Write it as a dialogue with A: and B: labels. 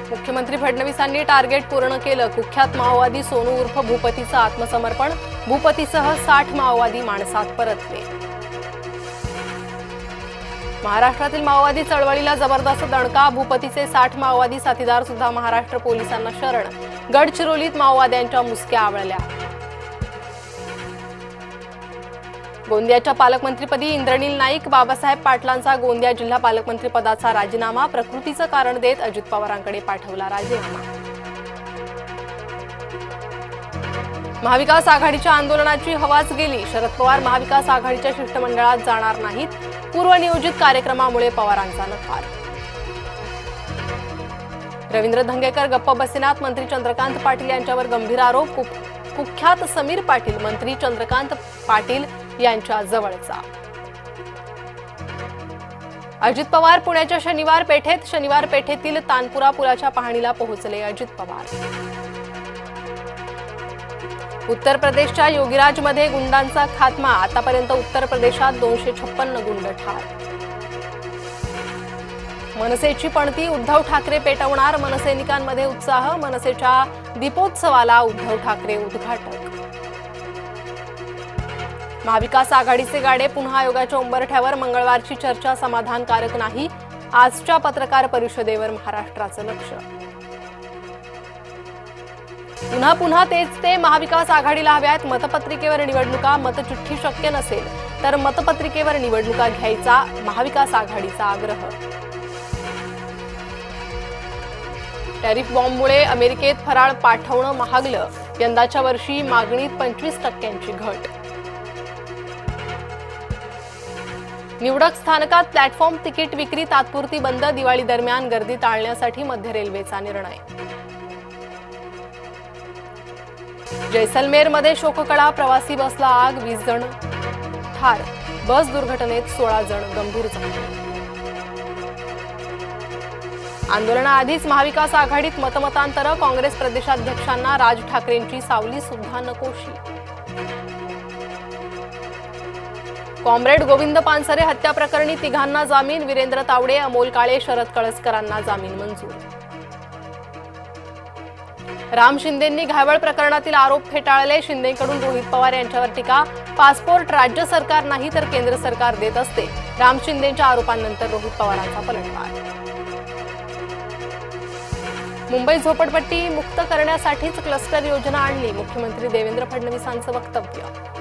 A: मुख्यमंत्री फडणवीसांनी टार्गेट पूर्ण केलं। कुख्यात माओवादी सोनू उर्फ भूपतीचं आत्मसमर्पण। भूपतीसह 60 माओवादी माणसात परतले। महाराष्ट्रातील माओवादी चळवळीला जबरदस्त दणका। भूपतीचे 60 माओवादी साथीदार सुद्धा महाराष्ट्र पोलिसांना शरण। गडचिरोलीत माओवाद्यांच्या मुसक्या आवळल्या। गोंदियाच्या पालकमंत्रीपदी इंद्रनील नाईक। बाबासाहेब पाटलांचा गोंदिया जिल्हा पालकमंत्री पदाचा राजीनामा। प्रकृतीचं कारण देत अजित पवारांकडे पाठवला राजीनामा। महाविकास आघाडीच्या आंदोलनाची हवाच गेली। शरद पवार महाविकास आघाडीच्या शिष्टमंडळात जाणार नाहीत। पूर्वनियोजित कार्यक्रमामुळे पवारांचा नकार। रवींद्र धंगेकर गप्प बसेनात। मंत्री चंद्रकांत पाटील यांच्यावर गंभीर आरोप। कुख्यात समीर पाटील मंत्री चंद्रकांत पाटील यांच्या जवळचा। अजित पवार पुण्याच्या शनिवार पेठेत। शनिवार पेठेतील तानपुरा पुलाच्या पाहणीला पोहोचले अजित पवार। उत्तर प्रदेशच्या योगीराजमध्ये गुंडांचा खात्मा। आतापर्यंत उत्तर प्रदेशात 256 गुंड ठार। मनसेची पणती उद्धव ठाकरे पेटवणार। मनसैनिकांमध्ये उत्साह। मनसेच्या दीपोत्सवाला उद्धव ठाकरे उद्घाटक। महाविकास आघाडीचे गाडे पुन्हा आयोगाच्या उंबरठ्यावर। मंगळवारची चर्चा समाधानकारक नाही। आजच्या पत्रकार परिषदेवर महाराष्ट्राचं लक्ष। पुन्हा पुन्हा तेच ते महाविकास आघाडीला हव्यात। मतपत्रिकेवर निवडणुका। मतचिठ्ठी शक्य नसेल तर मतपत्रिकेवर निवडणुका घ्यायचा महाविकास आघाडीचा आग्रह। टॅरिफ बॉम्बमुळे अमेरिकेत फराळ पाठवणं महागलं। यंदाच्या वर्षी मागणीत 25% घट। निवडक स्थानकात प्लॅटफॉर्म तिकीट विक्री तात्पुरती बंद। दिवाळी दरम्यान गर्दी टाळण्यासाठी मध्य रेल्वेचा निर्णय। जैसलमेरमध्ये शोककळा। प्रवासी बसला आग। 20 जण ठार। बस दुर्घटनेत 16 जण गंभीर जखमी। आंदोलनाआधीच महाविकास आघाडीत मतमतांतर। काँग्रेस प्रदेशाध्यक्षांना राज ठाकरेंची सावली सुद्धा नकोशी। कॉम्रेड गोविंद पानसरे हत्या प्रकरणी तिघांना जामीन। वीरेंद्र तावडे, अमोल काळे, शरद कळसकरांना जामीन मंजूर। राम शिंदेंनी घायवळ प्रकरणातील आरोप फेटाळले। शिंदेंकडून रोहित पवार यांच्यावर टीका। पासपोर्ट राज्य सरकार नाही तर केंद्र सरकार देत असते। राम शिंदेंच्या आरोपांनंतर रोहित पवारांचा पलटवार। मुंबई झोपडपट्टी मुक्त करण्यासाठीच क्लस्टर योजना आणली। मुख्यमंत्री देवेंद्र फडणवीसांचं वक्तव्य।